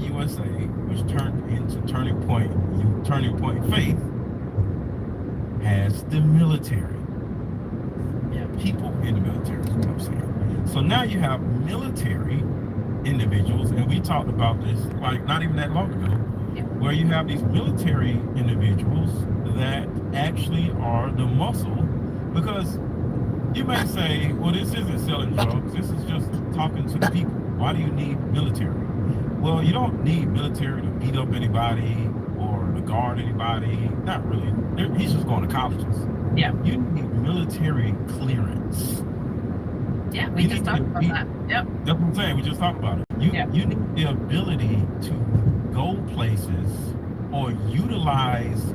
USA, which turned into Turning Point Faith, has the military. Yeah. People in the military is what I'm saying. So now you have military individuals, and we talked about this like not even that long ago, where you have these military individuals that actually are the muscle, because you may say, well, this isn't selling drugs, this is just talking to the people. Why do you need military? Well, you don't need military to beat up anybody or to guard anybody. Not really. He's just going to colleges. Yeah. You need military clearance. Yeah, we just talked about that. Yep. That's what I'm saying. We just talked about it. You need the ability to go places or utilize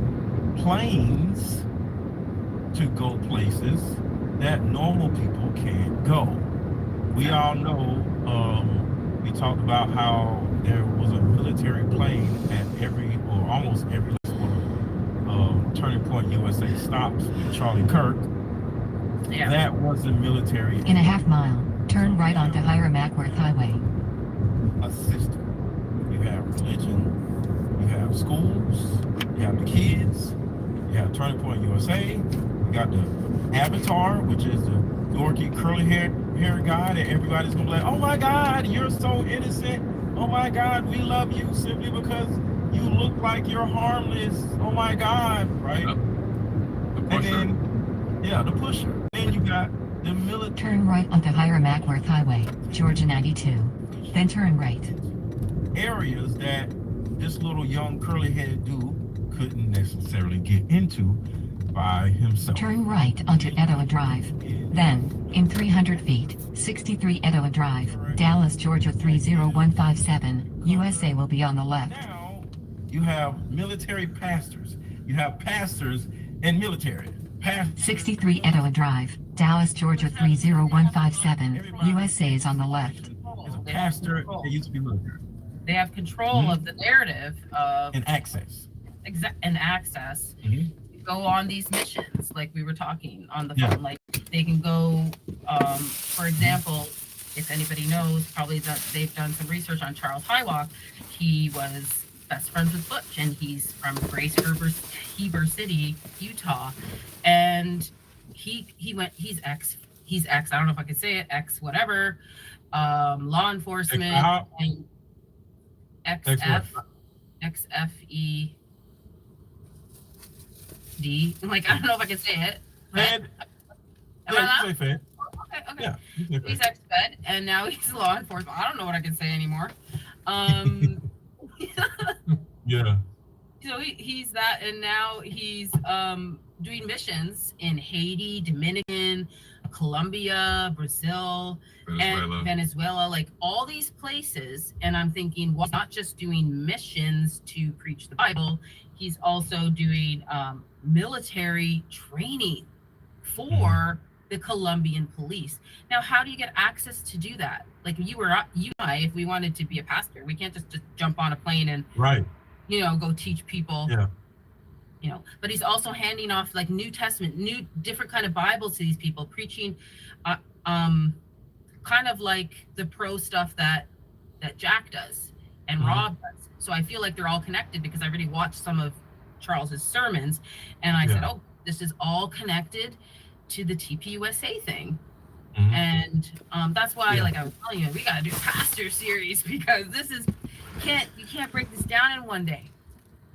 planes to go places that normal people can't go. We all know, we talked about how there was a military plane at every, or almost every Turning Point USA stops with Charlie Kirk. Yeah. That was a military. In a half mile, turn right onto Hiram Ackworth Highway. A system. You have religion, you have schools, you have the kids, you have Turning Point USA, you got the Avatar, which is the dorky curly hair guy that everybody's gonna be like, oh my God, you're so innocent. Oh my God, we love you simply because you look like you're harmless. Oh my God, right? The pusher. And then, the pusher. Then you got the military. Turn right onto Hiram Ackworth Highway, Georgia 92. Then turn right. Areas that this little young curly-headed dude couldn't necessarily get into by himself. Turn right onto Etowah Drive. Then, in 300 feet, 63 Etowah Drive, Dallas, Georgia 30157, USA will be on the left. Now, you have military pastors. You have pastors and military. 63 Etowah Drive, Dallas, Georgia 30157, USA is on the left. As a pastor, they used to be military. They have control of the narrative of and access. And access. Go on these missions, like we were talking on the phone. Like they can go, for example, if anybody knows, probably that they've done some research on Charles Highwalk. He was best friends with Butch, and he's from Grace Heber City, Utah, and he's ex, I don't know if I can say it, ex whatever, law enforcement, and XFED. Like, I don't know if I can say it. Fed. Okay. Yeah, he's ex-fed, and now he's law enforcement. I don't know what I can say anymore. Yeah. So he's that, and now he's doing missions in Haiti, Dominican, Colombia, Brazil, and Venezuela, like all these places. And I'm thinking, well, he's not just doing missions to preach the Bible, he's also doing military training for the Colombian police. Now, how do you get access to do that? Like you and I, if we wanted to be a pastor, we can't just jump on a plane and go teach people. But he's also handing off like New Testament, different kind of Bibles to these people, preaching kind of like the pro stuff that Jack does and Rob does. So I feel like they're all connected because I already watched some of Charles's sermons, and I said, oh, this is all connected to the TPUSA thing. And that's why, like I was telling you, we got to do a pastor series, because this is you can't break this down in one day.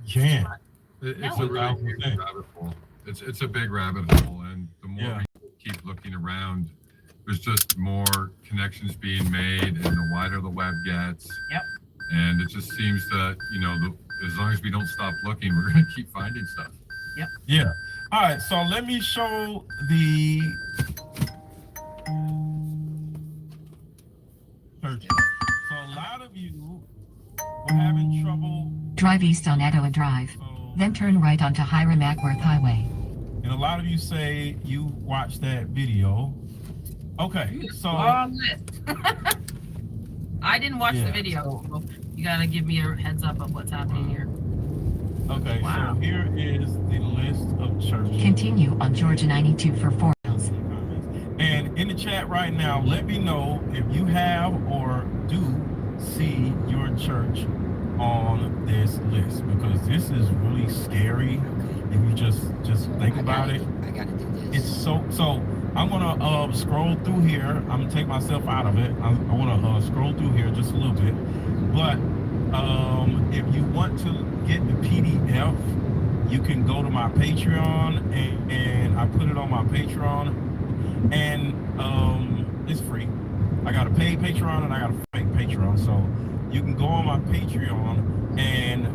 Yeah. It's a really huge rabbit hole. It's a big rabbit hole, and the more we keep looking around, there's just more connections being made, and the wider the web gets. And it just seems that, as long as we don't stop looking, we're going to keep finding stuff. Yeah. All right, so let me show the churches. So a lot of you were having trouble. Drive east on Etowah Drive, then turn right onto Hiram Ackworth Highway. And a lot of you say you watched that video. Okay, so I didn't watch the video. So you gotta give me a heads up of what's happening here. Okay, so here is the list of churches. Continue on Georgia 92 for 4 miles. And in the chat right now, let me know if you have or do see your church on this list, because this is really scary if you just think about it. I gotta do this. It's so I'm gonna scroll through here. I'm gonna take myself out of it. I want to scroll through here just a little bit, but if you want to get the PDF, you can go to my Patreon, and I put it on my Patreon, and it's free. I got a paid Patreon and I got a fake Patreon, so you can go on my Patreon, and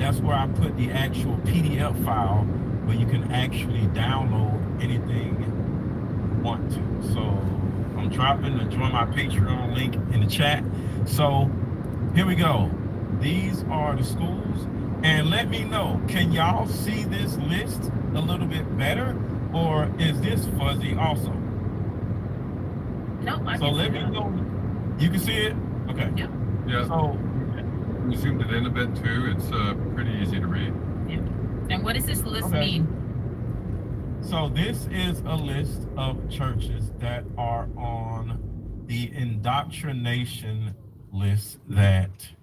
that's where I put the actual PDF file where you can actually download anything you want to. So I'm dropping the join my Patreon link in the chat. So here we go. These are the schools, and let me know, can y'all see this list a little bit better, or is this fuzzy also? No, I So can let see me that. know. You can see it? Okay. Yeah. Yeah, So we zoomed it in a bit too. It's pretty easy to read. And what does this list Okay. mean? So this is a list of churches that are on the indoctrination list that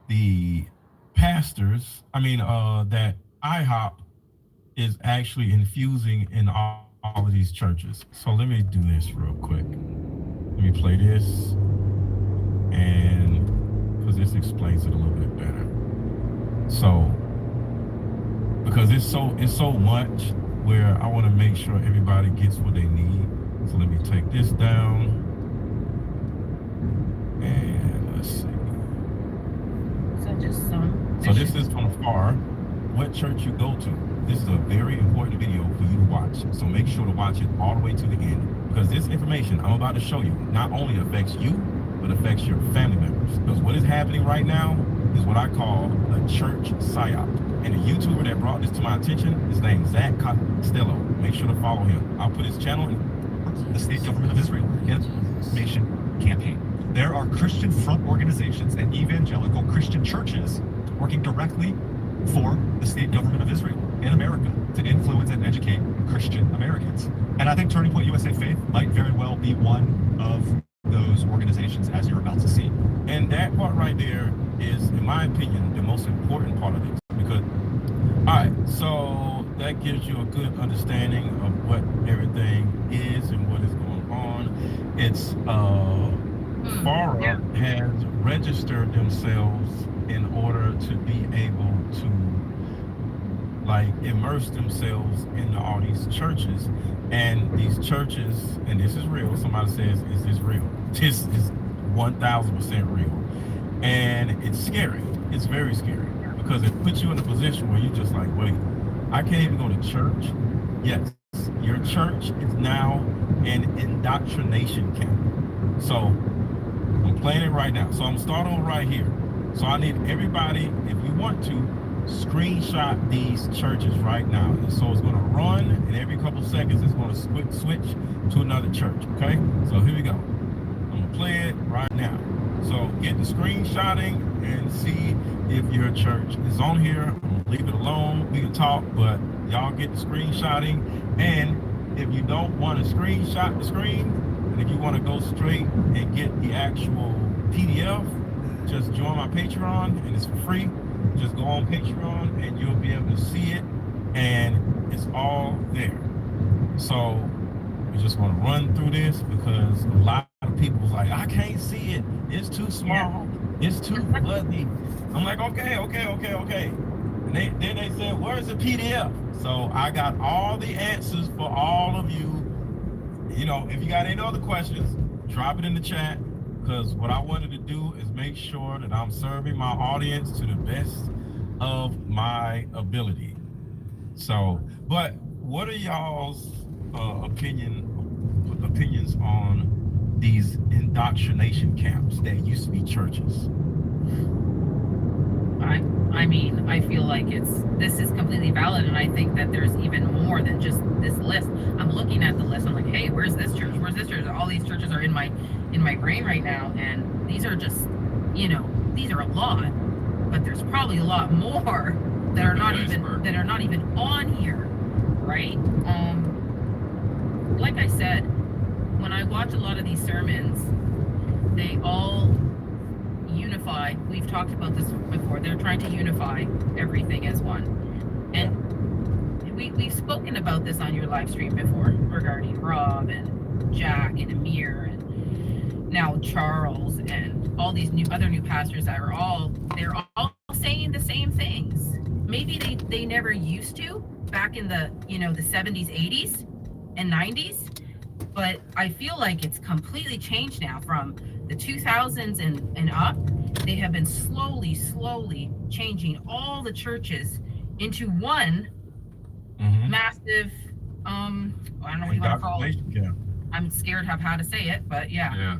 the pastors, that IHOP is actually infusing in all of these churches. So let me do this real quick. Let me play this, and because this explains it a little bit better. So, because it's so much where I want to make sure everybody gets what they need. So let me take this down, and let's see. So just some. So this is from afar. What church you go to. This is a very important video for you to watch. So make sure to watch it all the way to the end, because this information I'm about to show you not only affects you, but affects your family members. Because what is happening right now is what I call a church psyop. And the YouTuber that brought this to my attention is named Zach Costello. Make sure to follow him. I'll put his channel in The state government of Israel information campaign. There are Christian front organizations and evangelical Christian churches working directly for the state government of Israel in America to influence and educate Christian Americans. And I think Turning Point USA Faith might very well be one of those organizations, as you're about to see. And that part right there is, in my opinion, the most important part of this. Because, all right, so that gives you a good understanding of what everything is and what is going on. It's FARA has registered themselves in order to be able to immerse themselves into all these churches. And these churches, and this is real, somebody says, is this real? This is 1000% real. And it's scary. It's very scary, because it puts you in a position where you're just like, wait, I can't even go to church. Yes, your church is now an indoctrination camp. So I'm playing it right now. So I'm starting right here. So I need everybody, if you want to, screenshot these churches right now. And so it's going to run, and every couple seconds it's going to switch to another church. Okay, so here we go. I'm going to play it right now. So get the screenshotting and see if your church is on here. I'm going to leave it alone. We can talk, but y'all get the screenshotting. And if you don't want to screenshot the screen, and if you want to go straight and get the actual PDF, just join my Patreon, and it's for free. Just go on Patreon and you'll be able to see it, and it's all there. So we just want to run through this, because a lot of people's like, I can't see it. It's too small. It's too fuzzy. I'm like, okay. And then they said, where's the PDF? So I got all the answers for all of you. You know, if you got any other questions, drop it in the chat, because what I wanted to do is make sure that I'm serving my audience to the best of my ability. So, but what are y'all's opinions on these indoctrination camps that used to be churches? I mean, I feel like this is completely valid, and I think that there's even more than just this list. I'm looking at the list. I'm like, hey, where's this church? Where's this church? All these churches are in my brain right now, and these are just, these are a lot, but there's probably a lot more that are not even on here, right? Like I said, when I watch a lot of these sermons, they all unify. We've talked about this before. They're trying to unify everything as one. And we've spoken about this on your live stream before regarding Rob and Jack and Amir and now Charles and all these other new pastors that are they're all saying the same things. Maybe they never used to back in the the 70s, 80s, and 90s, but I feel like it's completely changed now from the 2000s and up. They have been slowly changing all the churches into one massive I don't know what you want to call it. Camp. I'm scared of how to say it, but yeah.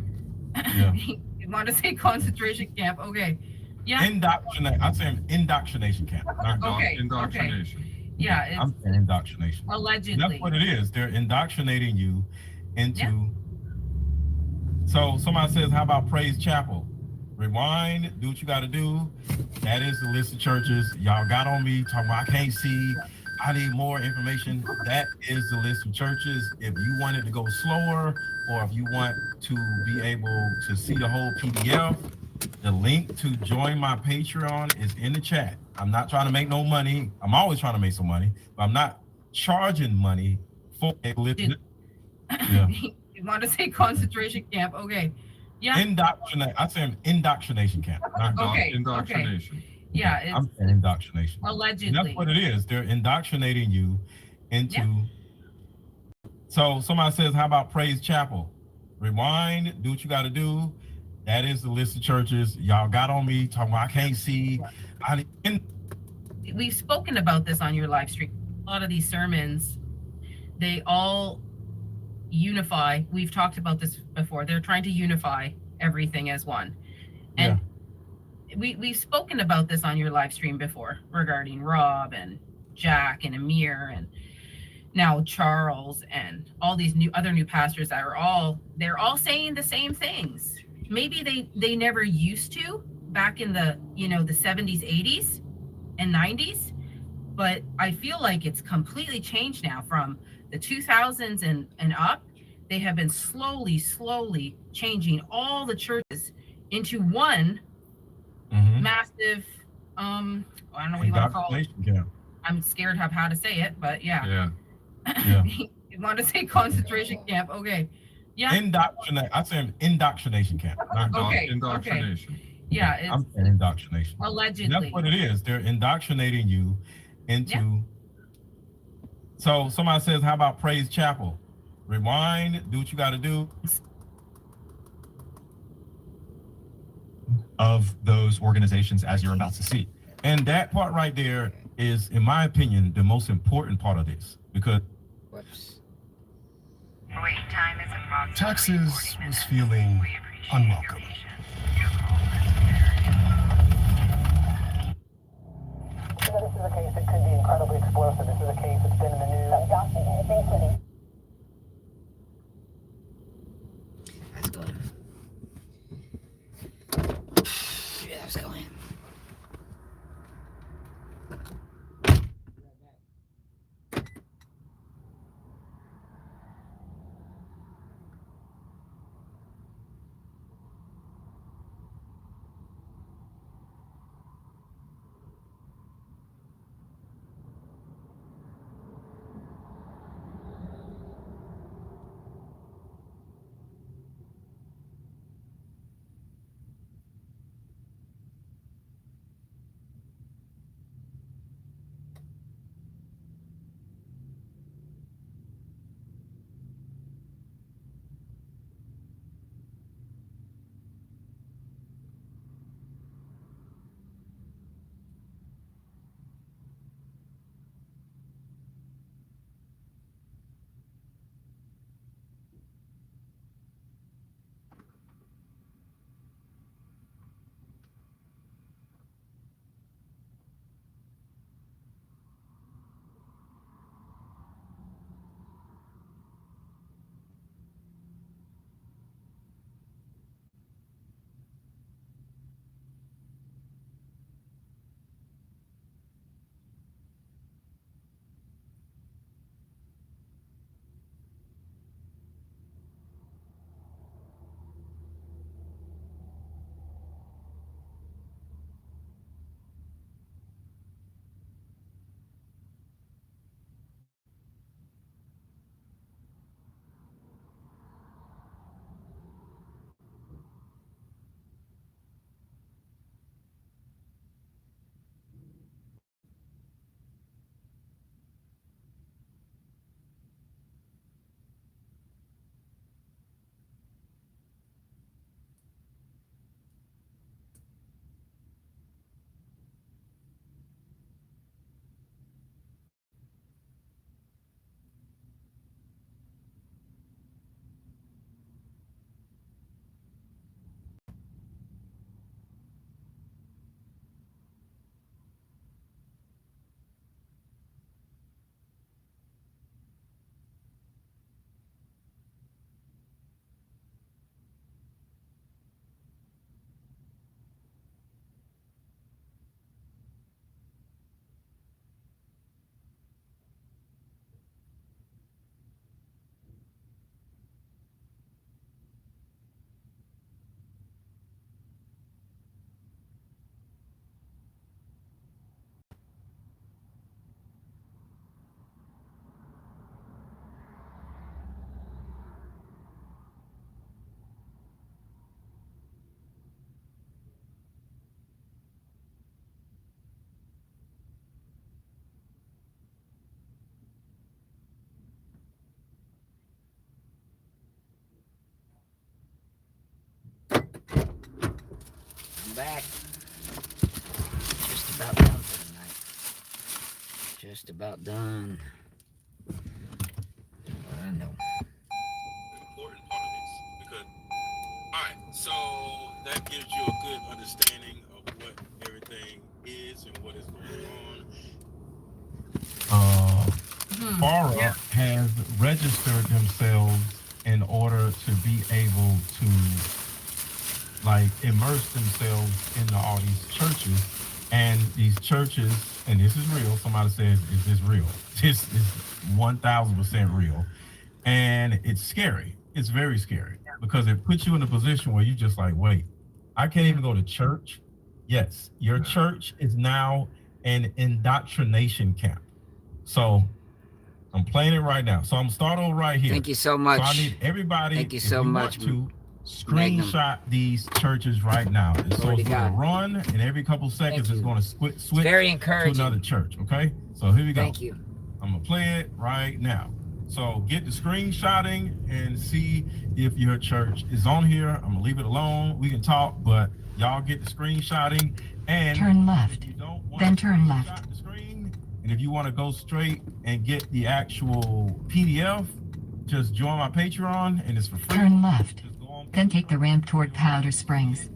You want to say concentration camp? Okay. Yeah. I'm saying indoctrination camp. Okay. Indoctrination. Yeah. I'm saying indoctrination. Allegedly. That's what it is. They're indoctrinating you into. Yeah. So somebody says, "How about Praise Chapel?" Rewind. Do what you got to do. That is the list of churches. Y'all got on me talking about I can't see. I need more information. That is the list of churches. If you wanted to go slower, or if you want to be able to see the whole PDF, the link to join my Patreon is in the chat. I'm not trying to make no money. I'm always trying to make some money, but I'm not charging money for a listen. Yeah. You want to say concentration camp? Okay. Yeah. I'm saying indoctrination camp. Okay. Indoctrination. Yeah. I'm saying indoctrination. Allegedly. That's what it is. They're indoctrinating you into. Yeah. So somebody says, "How about Praise Chapel?" Rewind. Do what you got to do. That is the list of churches. Y'all got on me talking about I can't see. We've spoken about this on your live stream. A lot of these sermons, they all unify. We've talked about this before. They're trying to unify everything as one. And we've spoken about this on your live stream before regarding Rob and Jack and Amir and now Charles and all these other new pastors that are they're all saying the same things. Maybe they never used to back in the the 70s, 80s, and 90s, but I feel like it's completely changed now from the 2000s and up. They have been slowly changing all the churches into one massive I don't know what you want to call it. Camp. I'm scared of how to say it, but yeah. You want to say concentration camp? Okay. Yeah. I'm saying indoctrination camp. Okay. Indoctrination. Yeah. I'm saying indoctrination. Allegedly. That's what it is. They're indoctrinating you into. Yeah. So somebody says, "How about Praise Chapel?" Rewind. Do what you got to do. Of those organizations, as you're about to see. And that part right there is, in my opinion, the most important part of this, because Wait time is approximately Texas 40 was minutes. feeling We appreciate unwelcome. your patience. Your call is This is a case that could be incredibly explosive. This is a case that's been in the news. Let's go. Yeah, let's go in. back. Just about done for the night. Just about done. I know. Important part of this because, all right, so that gives you a good understanding of what everything is and what is going on. FARA has registered themselves in order to be able to like immerse themselves into all these churches, and these churches, and this is real. Somebody says, "Is this real?" This is 1,000% real, and it's scary. It's very scary because it puts you in a position where you just like, wait, I can't even go to church. Yes, your church is now an indoctrination camp. So I'm playing it right now. So I'm starting over right here. Thank you so much. So I need everybody. Thank you so much. To screenshot these churches right now. And so it's going to run, and every couple seconds it's going to switch very to encouraging. another church. Okay. So here we go. Thank you. I'm gonna play it right now. So get the screenshotting and see if your church is on here. I'm gonna leave it alone. We can talk, but y'all get the screenshotting and Turn left. you don't want Then to turn screenshot left. the screen, and if you want to go straight and get the actual PDF, just join my Patreon, and it's for free. Turn left. Just go on Then take the ramp toward Powder Springs.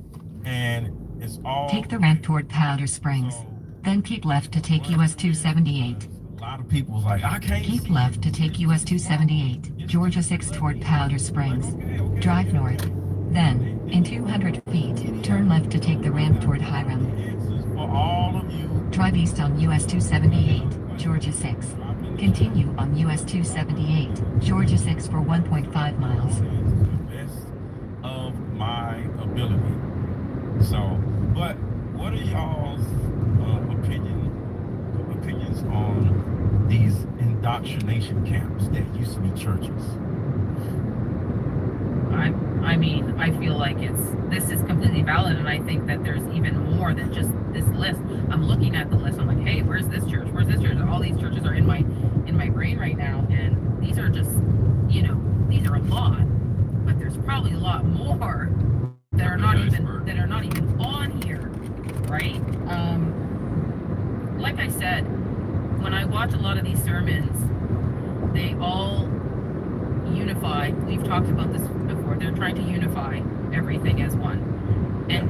and it's all Take the ramp toward Powder Springs. So, Then keep left to take US 278. a lot of people's like, I can't Keep see left to take US 278, Georgia 6 toward Powder Springs. Drive north. Then, in 200 feet, turn left to take the ramp toward Hiram. This is for all of you. Drive east on US 278, Georgia 6. Continue on US 278, Georgia 6 for 1.5 miles. To the best of my ability. So, but what are y'all's opinions on these indoctrination camps that used to be churches? I mean, I feel like this is completely valid, and I think that there's even more than just this list. I'm looking at the list. I'm like, hey, where's this church? Where's this church? All these churches are in my brain right now, and these are just, these are a lot, but there's probably a lot more that are not even on here, right? Like I said, when I watch a lot of these sermons, they all unify. We've talked about this before. They're trying to unify everything as one. And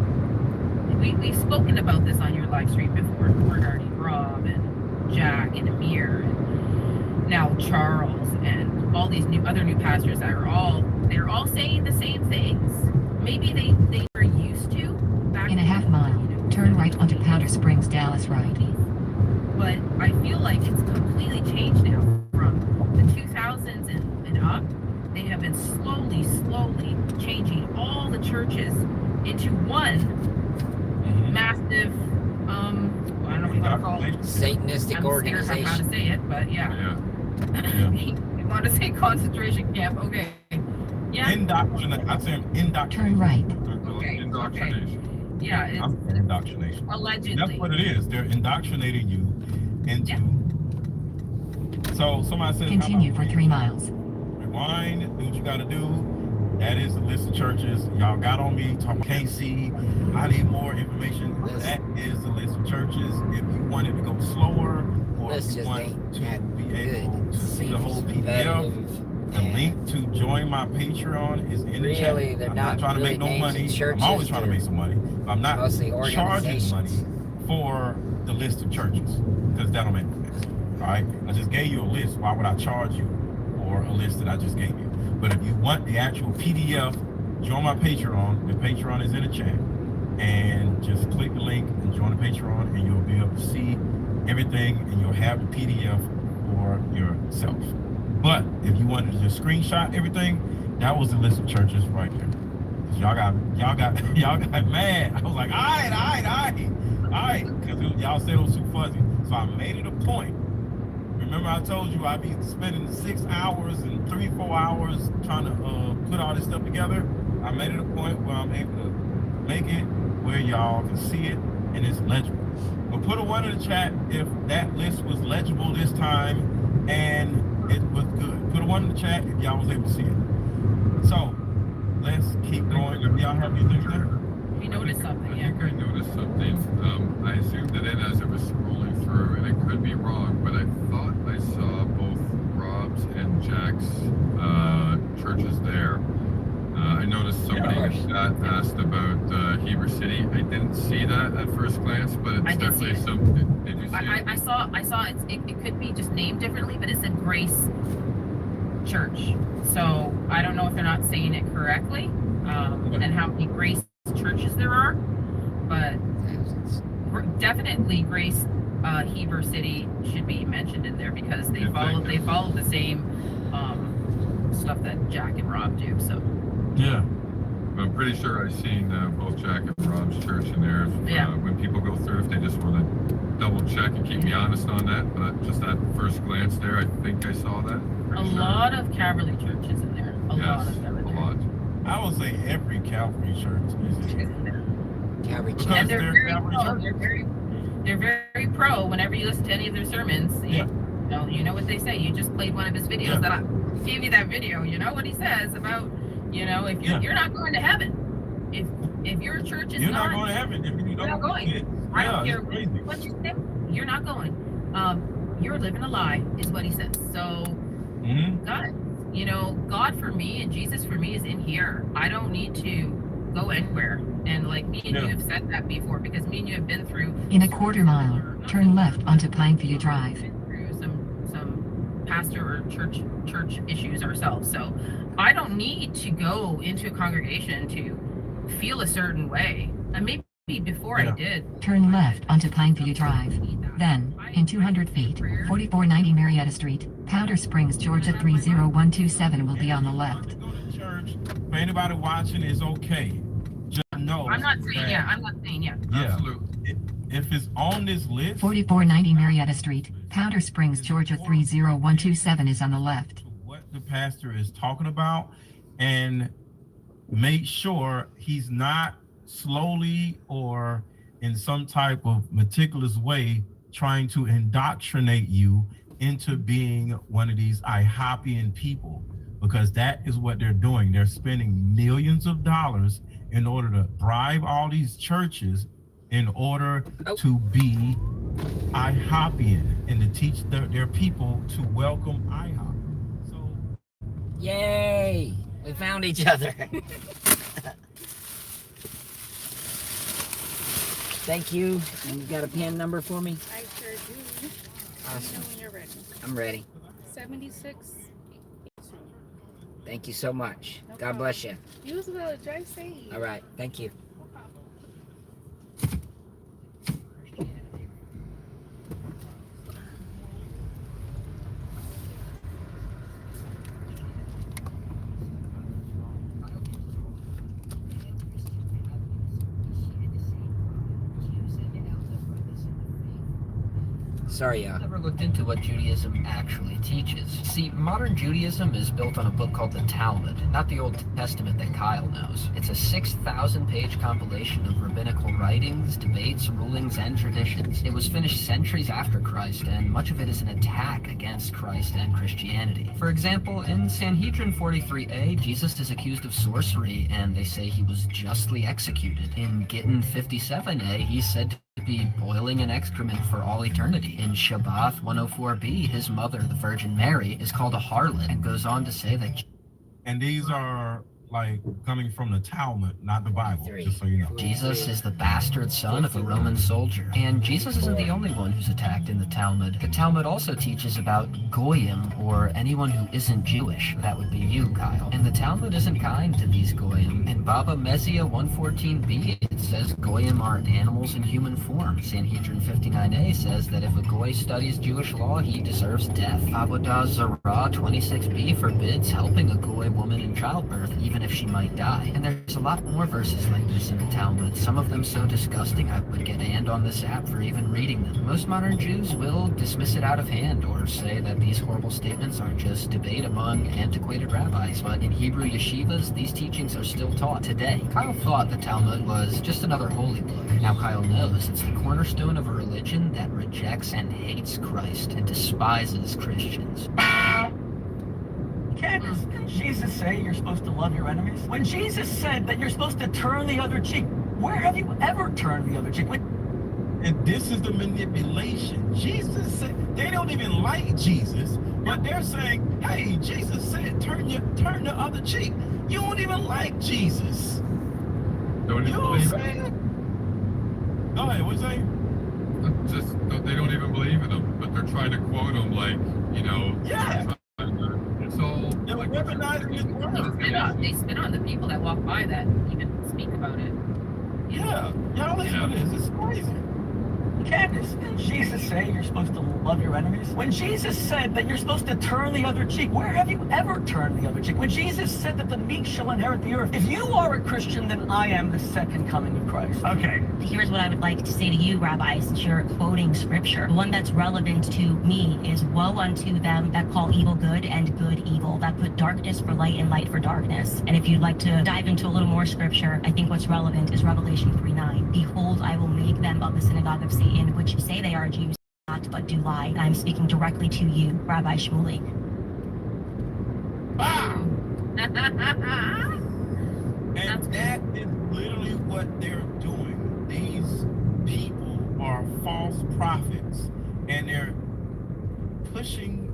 we've spoken about this on your live stream before regarding Rob and Jack and Amir and now Charles and all these other new pastors that they're all saying the same things. Maybe they were used to back In a half mile, turn right onto Powder Springs, Dallas right. But I feel like it's completely changed now. From the 2000s and up, they have been slowly changing all the churches into one massive, I don't know what you want to call it. Satanistic I'm scared of how to organization. say it, but yeah. You want to say concentration camp? Okay. Yeah. Indoctrination. I'd say indoctrination. Turn right. Okay. Indoctrination. Yeah. It's I'm saying indoctrination. allegedly. That's what it is. They're indoctrinating you into. Yeah. So somebody says, Continue for 3 miles. rewind, do what you got to do. That is the list of churches. Y'all got on me, talking can't see. I need more information. That is the list of churches. If you wanted to go slower, or Let's if you just want ain't to that be able good. to see the whole Seems PDF, competitive. the link to join my Patreon is in the chat. Really, they're I'm not trying to really make no names money. of churches, I'm always trying to they're make some money. I'm not mostly charging money organizations. for the list of churches because that don't make sense. All right, I just gave you a list. Why would I charge you for a list that I just gave you? But if you want the actual PDF, join my Patreon. The Patreon is in the chat, and just click the link and join the Patreon, and you'll be able to see everything, and you'll have the PDF for yourself. But if you wanted to just screenshot everything, that was the list of churches right there. 'Cause y'all got mad. I was like, all right, because y'all said it was too fuzzy. So I made it a point. Remember I told you I'd be spending 6 hours and 3-4 hours trying to put all this stuff together. I made it a point where I'm able to make it where y'all can see it and it's legible. But put a 1 in the chat if that list was legible this time and it was good. Put a 1 in the chat if y'all was able to see it. So let's keep going. If y'all have anything there. We noticed something, I yeah. think I noticed something. I zoomed it in as it was scrolling through, and it could be wrong, but I thought I saw both Rob's and Jack's churches there. I noticed somebody in the chat asked about Heber City. I didn't see that at first glance, but it's I did see definitely it. something. Did you see it? I saw it could be just named differently, but it said Grace Church. So I don't know if they're not saying it correctly, and how many Grace churches there are, but definitely Grace Heber City should be mentioned in there because they follow the same stuff that Jack and Rob do. So Yeah. I'm pretty sure I've seen both Jack and Rob's church in there. When people go through, if they just want to double check and keep me honest on that, but just at first glance there, I think I saw that. lot of Calvary churches in there. A lot of them in a there. lot. I would say every Calvary church is in there. Calvary Because Church. And they're very Calvary pro. church. They're very pro. Whenever you listen to any of their sermons, you know what they say. You just played one of his videos that I gave you that video. You know what he says about, if you're not going to heaven. If your church is You're not going to heaven if you don't not going. I don't care it's crazy. what you think. You're not going. You're living a lie, is what he says. So, God for me and Jesus for me is in here. I don't need to go anywhere. And like me and you have said that before, because me and you have been through. In a quarter mile, turn left onto Pineview Drive. Been through some pastor or church issues ourselves. So I don't need to go into a congregation to feel a certain way. And maybe before I did. Turn left onto Pineview Drive. Then, in 200 feet, 4490 Marietta Street, Powder Springs, Georgia 30127 will be on the left. Go to church. For anybody watching, it's okay. Just know. I'm not saying yeah. Absolutely. If it's on this list, 4490 Marietta Street, Powder Springs, Georgia 30127 is on the left. what the pastor is talking about, and make sure he's not slowly or in some type of meticulous way trying to indoctrinate you into being one of these IHOPian people, because that is what they're doing. They're spending millions of dollars in order to bribe all these churches in order to be IHOPian and to teach their people to welcome IHOP. So, Yay! We found each other. Thank you. And you got a PIN number for me? I sure do. Awesome. When you're ready. I'm ready. 76. Thank you so much. No God problem. bless you. You as well. Drive safe. All right. Thank you. Sorry, I've never looked into what Judaism actually teaches. See, modern Judaism is built on a book called the Talmud, not the Old Testament that Kyle knows. It's a 6,000-page compilation of rabbinical writings, debates, rulings, and traditions. It was finished centuries after Christ, and much of it is an attack against Christ and Christianity. For example, in Sanhedrin 43a, Jesus is accused of sorcery, and they say he was justly executed. In Gittin 57a, he's said to be boiling in excrement for all eternity. In Shabbath 104b, his mother, the Virgin Mary, is called a harlot, and goes on to say that. and these are like coming from the Talmud, not the Bible, just so you know. Jesus is the bastard son of a Roman soldier. And Jesus isn't the only one who's attacked in the Talmud. The Talmud also teaches about Goyim, or anyone who isn't Jewish. That would be you, Kyle. And the Talmud isn't kind to these Goyim. In Baba Metzia 114b, it says Goyim are animals in human form. Sanhedrin 59a says that if a Goy studies Jewish law, he deserves death. Avodah Zarah 26b forbids helping a Goy woman in childbirth, even if she might die. And there's a lot more verses like this in the Talmud, some of them so disgusting I would get banned on this app for even reading them. Most modern Jews will dismiss it out of hand or say that these horrible statements are just debate among antiquated rabbis, but in Hebrew yeshivas, these teachings are still taught today. Kyle thought the Talmud was just another holy book. Now Kyle knows it's the cornerstone of a religion that rejects and hates Christ and despises Christians. Candace, didn't Jesus say you're supposed to love your enemies? When Jesus said that you're supposed to turn the other cheek, Where have you ever turned the other cheek? And this is the manipulation. Jesus said, they don't even like Jesus, but they're saying, hey, Jesus said, turn the other cheek. You don't even like Jesus. Don't You even know what I'm believe it. saying? Go ahead, what you saying? Just they don't even believe in him, but they're trying to quote him like, you know. Yeah. It's all. They're like, weaponizing his word. They spit on the people that walk by that even speak about it. Yeah. Y'all listen to this. It's crazy. Candace, didn't Jesus say you're supposed to love your enemies? When Jesus said that you're supposed to turn the other cheek, where have you ever turned the other cheek? When Jesus said that the meek shall inherit the earth, if you are a Christian, then I am the second coming of Christ. Okay. Here's what I would like to say to you, Rabbi, since you're quoting scripture. The one that's relevant to me is, woe unto them that call evil good and good evil, that put darkness for light and light for darkness. And if you'd like to dive into a little more scripture, I think what's relevant is Revelation 3:9. Behold, I will make them of the synagogue of Satan, which say they are Jews, not but do lie. And I'm speaking directly to you, Rabbi Shmuley. And that is literally what they're doing. These people are false prophets, and they're pushing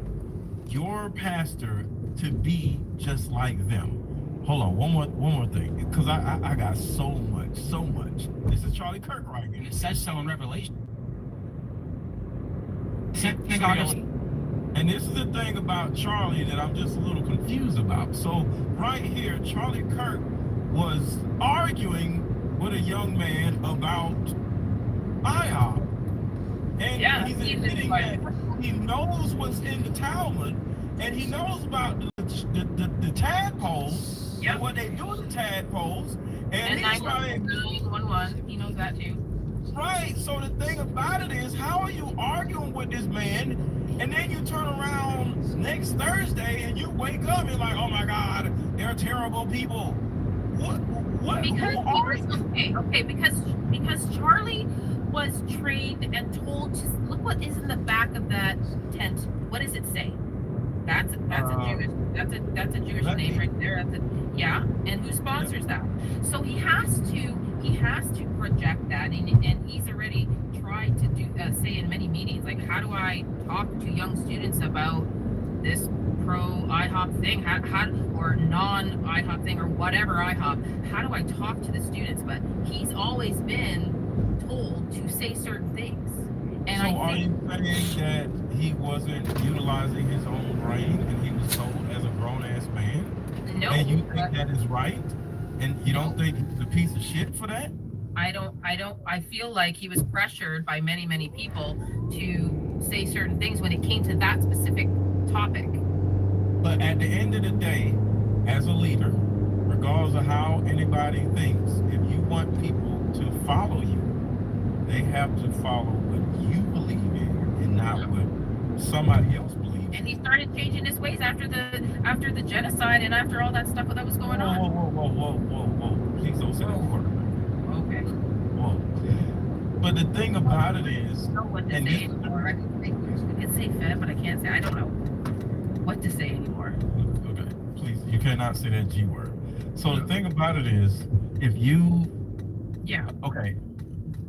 your pastor to be just like them. Hold on, one more thing, because I got so much. This is Charlie Kirk right here. It says so in Revelation. And this is the thing about Charlie that I'm just a little confused about. So right here, Charlie Kirk was arguing with a young man about IHOP. And he's admitting that he knows what's in the Talmud, and he knows about the tadpoles, and what they do with the tadpoles. And he's like, 911, he knows that too. Right, so the thing about it is, how are you arguing with this man, and then you turn around next Thursday and you wake up and like, oh my God, they're terrible people. What? Because because Charlie was trained and told to look what is in the back of that tent. What does it say? That's a Jewish name right there. And who sponsors that? So he has to project that, and he's already tried to do say in many meetings, like, how do I talk to young students about this pro IHOP thing, how or non IHOP thing, or whatever IHOP? How do I talk to the students? But he's always been told to say certain things. And so are you saying that he wasn't utilizing his own brain, and he was told as a grown-ass man? No. And you think that is right? And you don't think he's a piece of shit for that? I feel like he was pressured by many people to say certain things when it came to that specific topic. But at the end of the day, as a leader, regardless of how anybody thinks, if you want people to follow you, they have to follow what you believe in and not what somebody else believes in. And he started changing his ways after the genocide and after all that stuff that was going on. Whoa. Please don't say that word. Okay. Whoa. But the thing about it is, I don't know what to say anymore. I can say fed, but I can't say, I don't know what to say anymore. Okay, please, you cannot say that G word. So the thing about it is, if you, okay,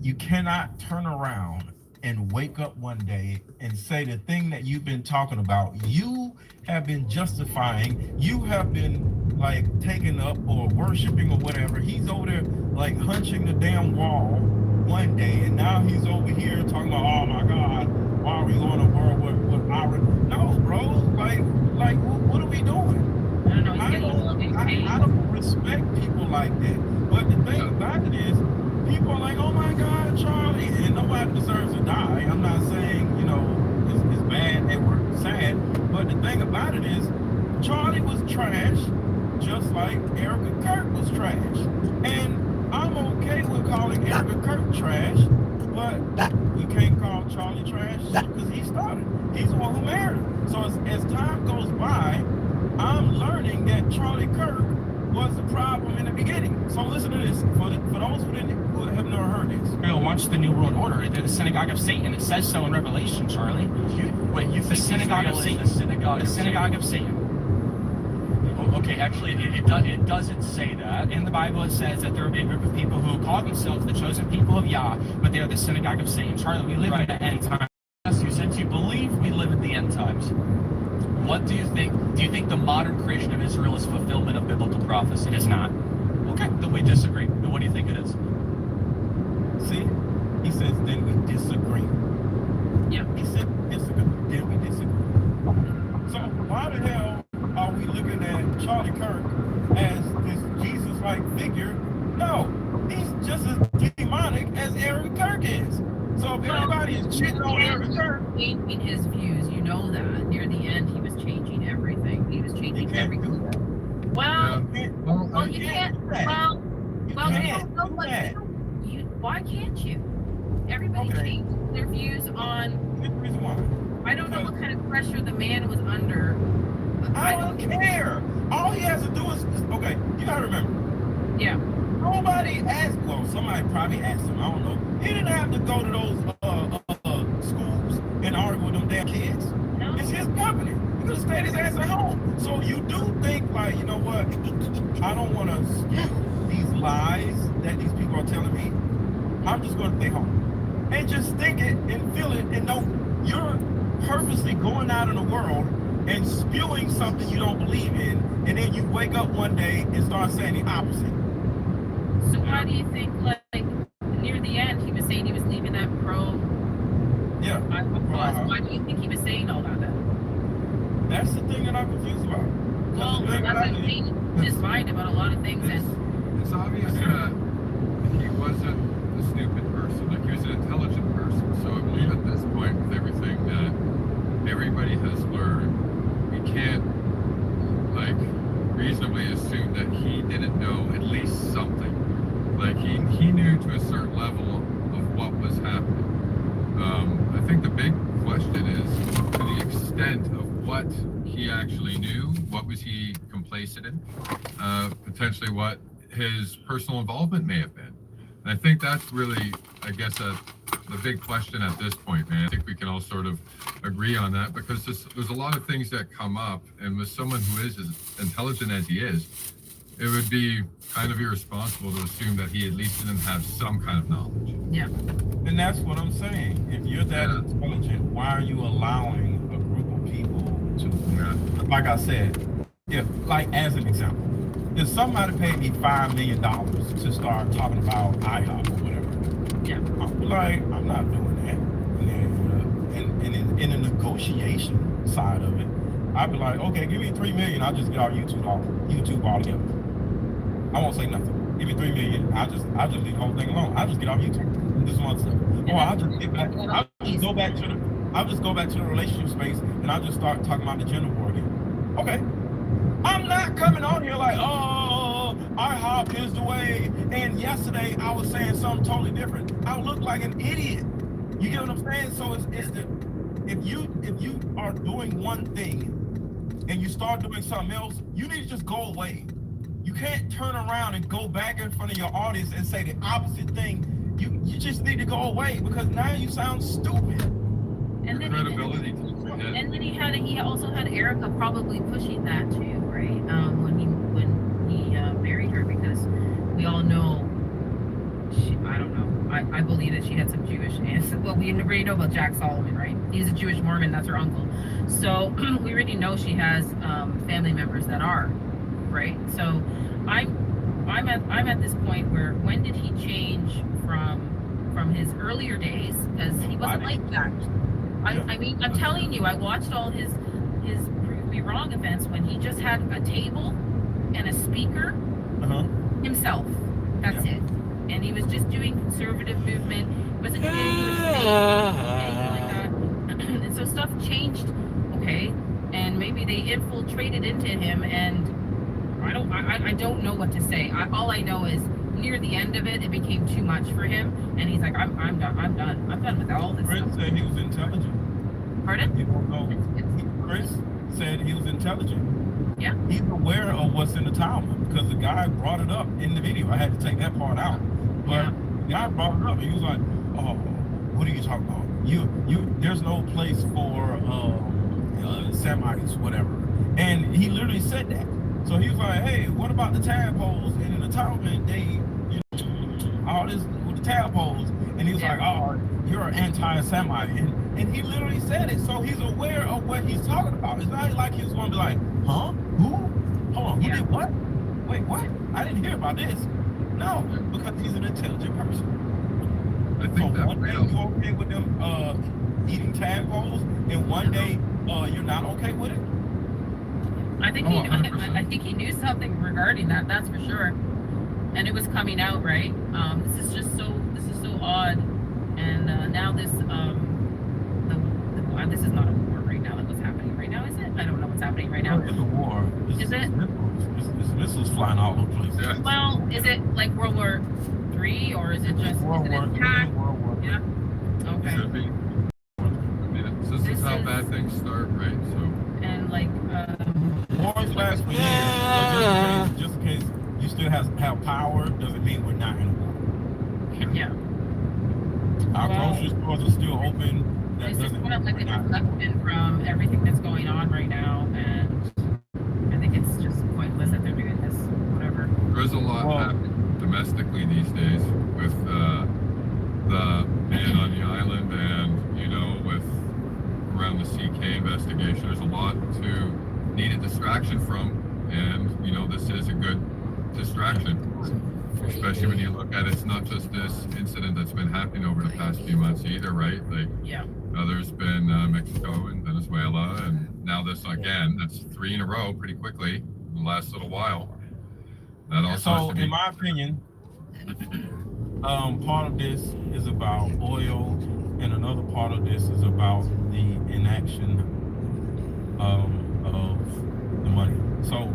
you cannot turn around and wake up one day and say the thing that you've been talking about, you have been justifying, you have been like taking up or worshiping or whatever. He's over there like hunching the damn wall one day, and now he's over here talking about, oh my God, why are we going to war with our, no bro, like what are we doing? I don't know, I don't respect people like that. But the thing about it is, people are like, oh my God, Charlie, and nobody deserves to die. I'm not saying, it's bad, they were sad, but the thing about it is, Charlie was trash, just like Erica Kirk was trash. And I'm okay with calling Erica Kirk trash, but we can't call Charlie trash because he started. He's the one who married her. So as time goes by, I'm learning that Charlie Kirk was the problem in the beginning. So listen to this. For those who have never heard this. Once the New World Order, they're the synagogue of Satan. It says so in Revelation, Charlie. You the synagogue of Satan. The synagogue of Satan. Okay, actually, it doesn't say that. In the Bible, it says that there will be a group of people who call themselves the chosen people of Yah, but they are the synagogue of Satan. Charlie, we live in the end time. Since you believe we live in the end times, what do you think? Do you think the modern creation of Israel is fulfillment of biblical prophecy? It is not. Okay, then we disagree. Then what do you think it is? See, he says, then we disagree. Yeah. He said disagree, then we disagree. So why the hell are we looking at Charlie Kirk as this Jesus-like figure? No, he's just as demonic as Eric Kirk is. So if everybody is shitting on Eric Kirk, changing his views, you know that. Near the end, he was changing everything. He was changing everything. Well, you can't. Well, you don't know what. Why can't you? Everybody changed their views on. I don't know what kind of pressure the man was under. I don't care. All he has to do is okay. You gotta remember. Yeah. Nobody asked. Well, somebody probably asked him. I don't know. He didn't have to go to those schools and argue with them damn kids. No. It's his company. He could have stayed his ass at home. So you do think like, you know what? I don't want to spew these lies that these people are telling me. I'm just going to stay home and just think it and feel it and know you're purposely going out in the world and spewing something you don't believe in, and then you wake up one day and start saying the opposite. So why do you think, like, near the end, he was saying he was leaving that pro? Yeah. Why do you think he was saying all that then? That's the thing that I'm confused about. Well, that's what changed his mind about a lot of things. It's obvious that he wasn't a stupid person. Like, he was an intelligent person. So I believe at this point, with everything that everybody has learned, we can't, like, reasonably assume that he didn't know at least something. Like, he knew to a certain level of what was happening. I think the big question is to the extent of what he actually knew, what was he complacent in, potentially what his personal involvement may have been. And I think that's really, I guess, the big question at this point, man. I think we can all sort of agree on that, because there's a lot of things that come up, and with someone who is as intelligent as he is, it would be kind of irresponsible to assume that he at least didn't have some kind of knowledge. Yeah. And that's what I'm saying. If you're that intelligent, why are you allowing a group of people to, like I said, if, like, as an example, if somebody paid me $5 million to start talking about IHOP or whatever, I'd be like, I'm not doing that. And in the negotiation side of it, I'd be like, okay, give me $3 million, I'll just get our YouTube all together. I won't say nothing. Give me $3 million, I'll just leave the whole thing alone. I'll just get off YouTube. This one stuff. Or I'll just get back. I'll just go back to the relationship space, and I'll just start talking about the gender war again. Okay. I'm not coming on here like, oh, IHOP is the way. And yesterday I was saying something totally different. I look like an idiot. You get what I'm saying? So if you are doing one thing and you start doing something else, you need to just go away. You can't turn around and go back in front of your audience and say the opposite thing. You just need to go away, because now you sound stupid. And then he also had Erica probably pushing that too, right? When he married her, because we all know, I don't know. I believe that she had some Jewish ancestors. Well, we already know about Jack Solomon, right? He's a Jewish Mormon. That's her uncle. So we already know she has family members that are, right? So I'm at this point where, when did he change from his earlier days? Because he wasn't like that. I mean, I'm telling you, I watched all his Prove Me Wrong events when he just had a table and a speaker himself. That's it. And he was just doing conservative movement. Wasn't doing anything like that. And so stuff changed, okay? And maybe they infiltrated into him, and I don't know what to say. All I know is, near the end of it, it became too much for him, and he's like, I'm done. I'm done with all this. Chris said he was intelligent. Pardon? You don't know. Chris said he was intelligent. Yeah. He's aware of what's in the Talmud, because the guy brought it up in the video. I had to take that part out, but the guy brought it up, and he was like, "Oh, what are you talking about? You. There's no place for Semites, whatever." And he literally said that. So he was like, hey, what about the tadpoles? And in the entitlement, they, all this with the tadpoles. And he was like, oh, you're an anti-Semite. And he literally said it. So he's aware of what he's talking about. It's not like he was going to be like, huh? Who? Hold on, who did what? Wait, what? I didn't hear about this. No, because he's an intelligent person. I think so one day you okay with them eating tadpoles, and one day you're not okay with it? I think I think he knew something regarding that. That's for sure. And it was coming out, right? This is so odd. And now this this is not a war right now. Like what's happening right now? Is it? I don't know what's happening right now. It's a war. Is it? It's missiles flying all over the place. Yeah. Well, is it like World War III or is it just World War attack? III. Yeah. Okay. Should be. I mean, this is how bad things start, right? So. And like wars last for years. So just in case you still have power, doesn't mean we're not in a war. yeah. Our grocery stores are still open. That It's just doesn't kind of mean like a we're not. reflection from everything that's going on right now, and I think it's just pointless that they're doing this. Whatever. There's a lot happening domestically these days with the man on the island and, with around the CK investigation. There's a lot to need a distraction from, and, this is a good distraction, especially when you look at it's not just this incident that's been happening over the past few months either, right? Like, there's been Mexico and Venezuela, and now this again. That's 3 in a row pretty quickly in the last little while. That also has So, to be, in my opinion, part of this is about oil, and another part of this is about the inaction of the money. So,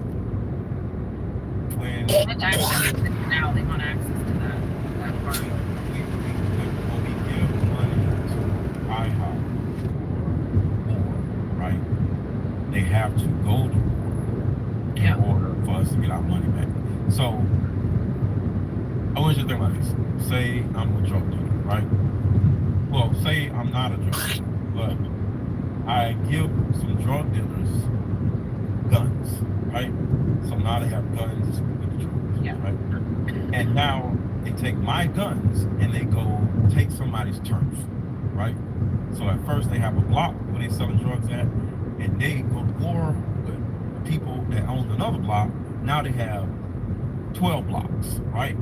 when Now they want access to that part. when we give money to IHOP war, right? They have to go to war in order for us to get our money back. So I want you to think about this. Say I'm a drug dealer, right? Well, say I'm not a drug dealer, but I give some drug dealers guns, right? So now they have guns with the drugs, right? And now they take my guns and they go take somebody's turf, right? So at first they have a block where they selling drugs at, and they go to war with people that own another block. Now they have 12 blocks, right?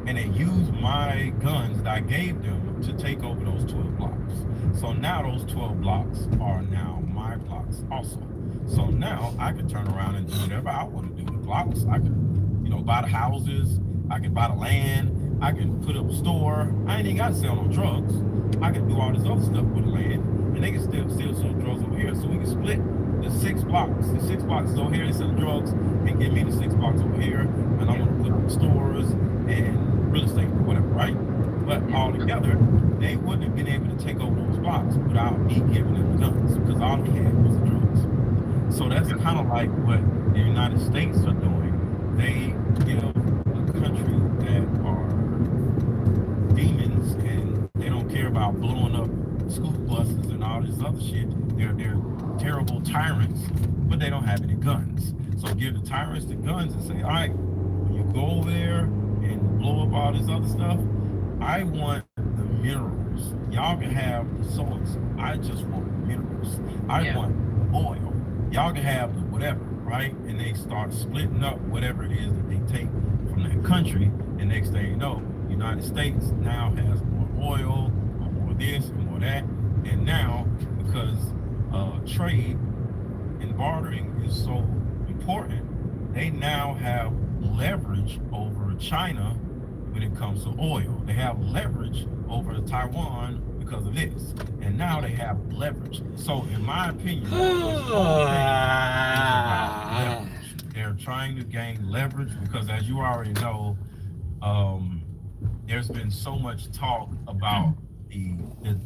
And they use my guns that I gave them to take over those 12 blocks. So now those 12 blocks are now my blocks also. So now I can turn around and do whatever I want to do with blocks. I can, buy the houses. I can buy the land. I can put up a store. I ain't even got to sell no drugs. I can do all this other stuff with the land, and they can still sell drugs over here. So we can split the 6 blocks. The 6 blocks is over here, they sell drugs, and give me the 6 blocks over here, and I'm gonna put up stores and real estate or whatever, right? But all together, they wouldn't have been able to take over those blocks without me giving them the guns, because all they had was the drugs. So that's kind of like what the United States are doing. They give a country that are demons and they don't care about blowing up school buses and all this other shit. They're terrible tyrants, but they don't have any guns. So give the tyrants the guns and say, all right, when you go over there and blow up all this other stuff, I want the minerals. Y'all can have the source. I just want minerals. I want oil. Y'all can have the whatever, right? And they start splitting up whatever it is that they take from that country. And next thing you know, the United States now has more oil, or more this and more that. And now, because trade and bartering is so important, they now have leverage over China when it comes to oil. They have leverage over Taiwan because of this. And now they have leverage. So in my opinion, this whole thing is about leverage. They're trying to gain leverage because, as you already know, there's been so much talk about the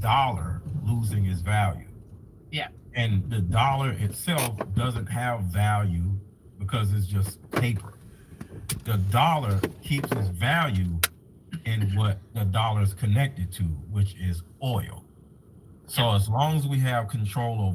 dollar losing its value. Yeah. And the dollar itself doesn't have value because it's just paper. The dollar keeps its value in what the dollar is connected to, which is oil. So as long as we have control over